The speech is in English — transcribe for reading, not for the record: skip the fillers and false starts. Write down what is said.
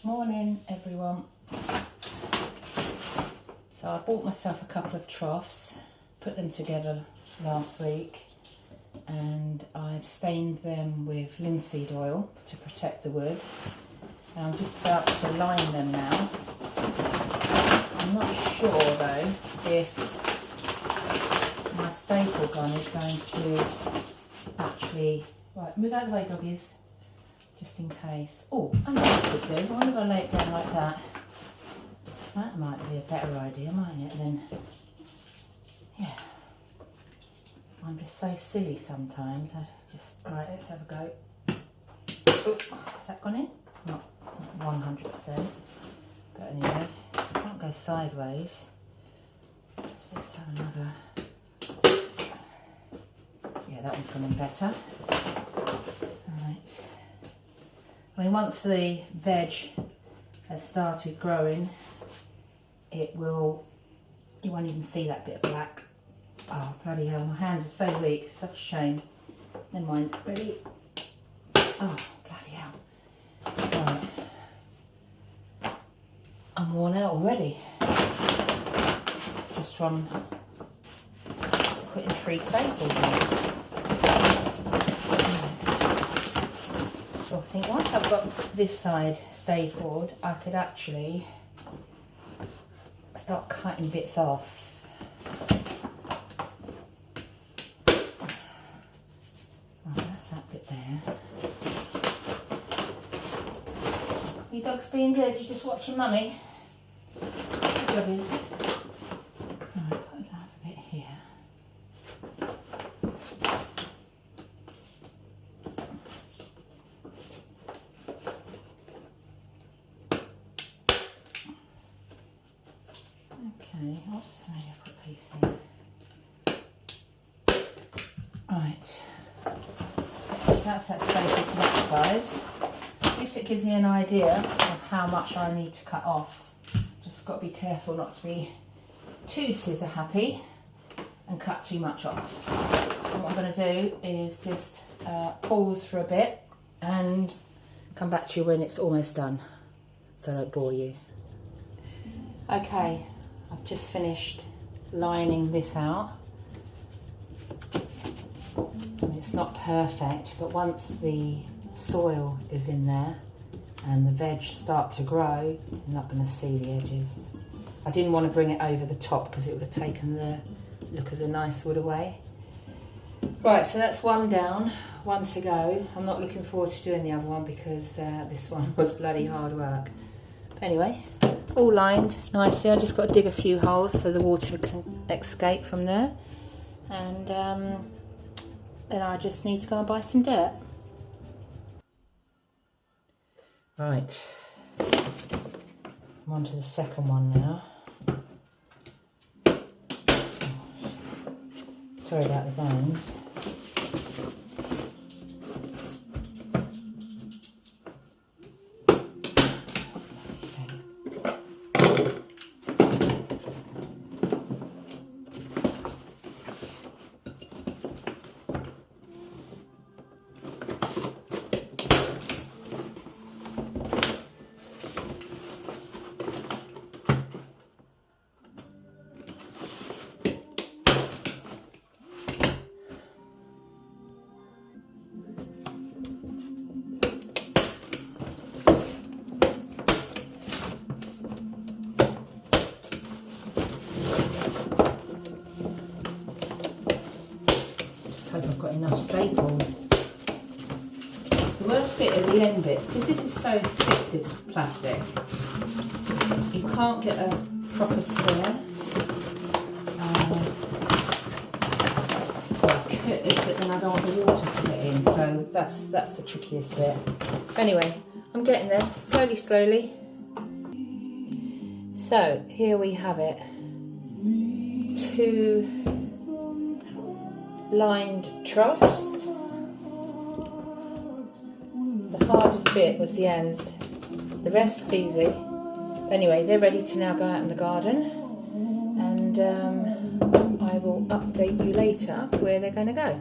Morning everyone. So I bought myself a couple of troughs, put them together last week, and I've stained them with linseed oil to protect the wood. And I'm just about to line them now. I'm not sure though if my staple gun is going to actually... Right, move out of the way doggies, just in case. Oh, I know what I could do. I wonder if I lay it down like that. That might be a better idea, mightn't it? Then, yeah. I'm just so silly sometimes. Right, let's have a go. Oh, has that gone in? Not 100%. But anyway, I can't go sideways. So let's have another. Yeah, that one's gone in better. Right. I mean, once the veg has started growing, it will, you won't even see that bit of black. Oh, bloody hell, my hands are so weak, such a shame. Never mind, ready? Oh, bloody hell. Right. I'm worn out already. Just from putting 3 staples in. So I think once I've got this side stapled, I could actually start cutting bits off. Right, that's that bit there. You dogs being good? You just watching mummy? Good job is. Right, put that a bit here. Okay, oops, I need to put a piece in. Right, that's that staple to that side. At least it gives me an idea of how much I need to cut off. Just got to be careful not to be too scissor happy and cut too much off. So what I'm going to do is just pause for a bit and come back to you when it's almost done, so I don't bore you. Okay. I've just finished lining this out. I mean, it's not perfect, but once the soil is in there and the veg start to grow, you're not going to see the edges. I didn't want to bring it over the top because it would have taken the look of the nice wood away. Right, so that's one down, one to go. I'm not looking forward to doing the other one because this one was bloody hard work. But anyway, all lined nicely. I just got to dig a few holes so the water can escape from there, and then I just need to go and buy some dirt. Right, I'm on to the second one now. Sorry about the bones. Hope I've got enough staples. The worst bit are the end bits, because this is so thick, this plastic, you can't get a proper square. Well, I could, but then I don't want the water to get in, so that's the trickiest bit. Anyway, I'm getting there, slowly. So here we have it. 2 lined troughs. The hardest bit was the ends. The rest easy. Anyway, they're ready to now go out in the garden, and I will update you later where they're going to go.